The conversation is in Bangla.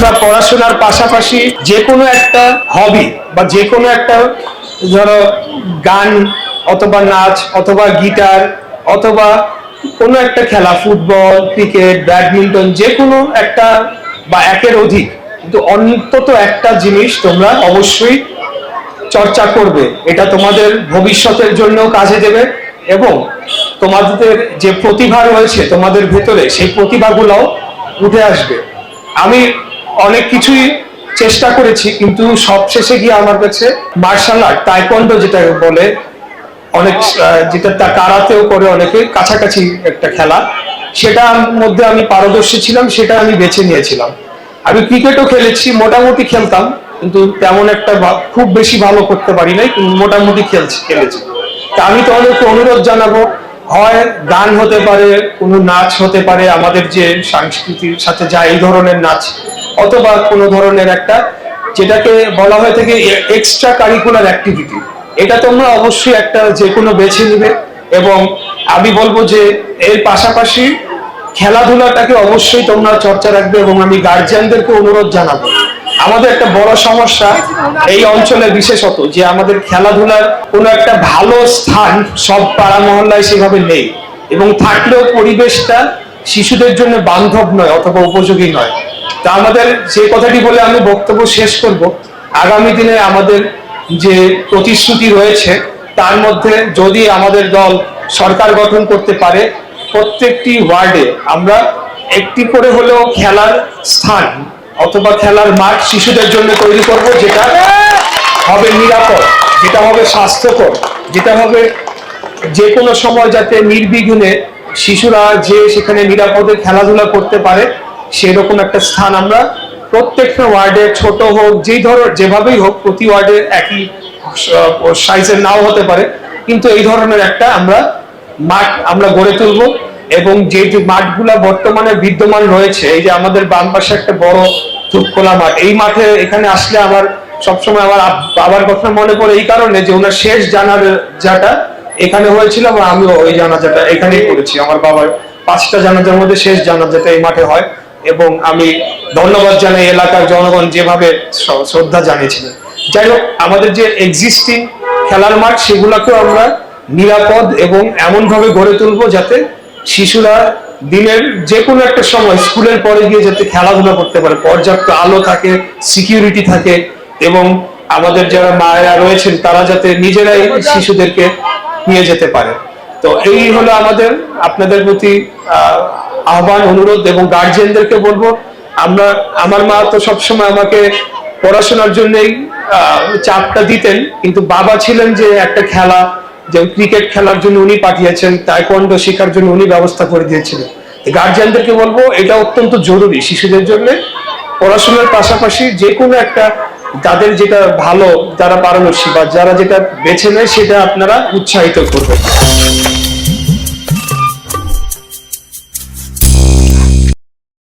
তোমরা পড়াশোনার পাশাপাশি যে কোনো একটা হবি বা যে কোনো একটা, ধরো গান অথবা নাচ অথবা গিটার অথবা কোনো একটা খেলা, ফুটবল, ক্রিকেট, ব্যাডমিন্টন, যে কোনো একটা বা একের অধিক, কিন্তু অন্তত একটা জিনিস তোমরা অবশ্যই চর্চা করবে। এটা তোমাদের ভবিষ্যতের জন্য কাজে দেবে এবং তোমাদের যে প্রতিভা রয়েছে তোমাদের ভেতরে, সেই প্রতিভাগুলোও উঠে আসবে। আমি অনেক কিছুই চেষ্টা করেছি, কিন্তু সবশেষে গিয়ে আমার কাছে মার্শাল আর্ট, তাইকোয়ান্ডো যেটা বলে, অনেক যেটা কারাতেও করে অনেকে, কাছাকাছি একটা খেলা, সেটার মধ্যে আমি পারদর্শী ছিলাম, সেটা আমি বেছে নিয়েছিলাম। আমি ক্রিকেটও খেলেছি, মোটামুটি খেলতাম, কিন্তু তেমন একটা খুব বেশি ভালো করতে পারি নাই, কিন্তু মোটামুটি খেলেছি। তা আমি তোমাদেরকে অনুরোধ জানাবো, হয় গান হতে পারে, কোনো নাচ হতে পারে, আমাদের যে সংস্কৃতির সাথে যায় এই ধরনের নাচ, অথবা কোনো ধরনের একটা যেটাকে বলা হয়ে থাকে এক্সট্রা কারিকুলার অ্যাক্টিভিটি, এটা তোমরা অবশ্যই একটা যে কোনো বেছে নিবে। এবং আমি বলবো যে এর পাশাপাশি খেলাধুলাটাকে অবশ্যই তোমরা চর্চা রাখবে। এবং আমি গার্জিয়ানদেরকে অনুরোধ জানাবো, আমাদের একটা বড় সমস্যা এই অঞ্চলে বিশেষত, যে আমাদের খেলাধুলার কোনো একটা ভালো স্থান সব পাড়া মহল্লায় সেভাবে নেই, এবং থাকলেও পরিবেশটা শিশুদের জন্য বান্ধব নয় অথবা উপযোগী নয়। তা আমাদের যে কথাটি বলে আমি বক্তব্য শেষ করব, আগামী দিনে আমাদের যে প্রতিশ্রুতি রয়েছে তার মধ্যে যদি আমাদের দল সরকার গঠন করতে পারে, প্রত্যেকটি ওয়ার্ডে আমরা একটি করে হলেও খেলার স্থান অথবা খেলার মাঠ শিশুদের জন্য তৈরি করব, যেটা হবে নিরাপদ, যেটা হবে স্বাস্থ্যকর, যেটা হবে যে কোনো সময় যাতে নির্বিঘ্নে শিশুরা যে সেখানে নিরাপদে খেলাধুলা করতে পারে, সেরকম একটা স্থান আমরা প্রত্যেকটা ওয়ার্ডে, ছোট হোক যেই যেভাবেই হোক, প্রতি ওয়ার্ডে একই সাইজের নাও হতে পারে, কিন্তু এই ধরনের একটা আমরা মাঠ আমরা গড়ে তুলব। এবং যে যে মাঠগুলা বর্তমানে বিদ্যমান রয়েছে, এই যে আমাদের বাম পাশে একটা বড় ধূপখোলা মাঠ, এই মাঠে এখানে আসলে আমার সবসময় আমার বাবার কথা মনে পড়ে, এই কারণে যে ওনার শেষ জানাজাটা এখানে হয়েছিল, এবং আমিও ওই জানাজাটা এখানেই করেছি। আমার বাবার 5টা জানাজার মধ্যে শেষ জানাজাটা এই মাঠে হয়, এবং আমি ধন্যবাদ জানাই এলাকার জনগণ যেভাবে শ্রদ্ধা জানিয়েছিলেন। যাই হোক, আমাদের যে এক্সিস্টিং খেলার মাঠ, সেগুলোকেও আমরা নিরাপদ এবং এমন ভাবে গড়ে তুলবো যাতে শিশুরা দিনের যে কোনো একটা সময় স্কুলের পরে গিয়ে যাতে খেলাধুলা করতে পারে, পর্যাপ্ত আলো থাকে, সিকিউরিটি থাকে, এবং আমাদের যারা মায়েরা রয়েছেন তারা যাতে নিজেরাই শিশুদেরকে নিয়ে যেতে পারে। তো এই হলো আমাদের আপনাদের প্রতি আহ্বান, অনুরোধ। এবং গার্জিয়ানদেরকে বলবো, আমার মা তো সবসময় আমাকে পড়াশোনার জন্যই চাপটা দিতেন, কিন্তু বাবা ছিলেন যে একটা খেলা, যে ক্রিকেট খেলার জন্য উনি পাঠিয়েছেন, তাইকোয়ান্ডো শেখার জন্য উনি ব্যবস্থা করে দিয়েছিলেন। গার্জিয়ানদেরকে বলবো, এটা অত্যন্ত জরুরি শিশুদের জন্য, পড়াশোনার পাশাপাশি যে কোনো একটা তাদের যেটা ভালো, যারা পারদর্শী বা যারা যেটা বেছে নেয়, সেটা আপনারা উৎসাহিত করবেন।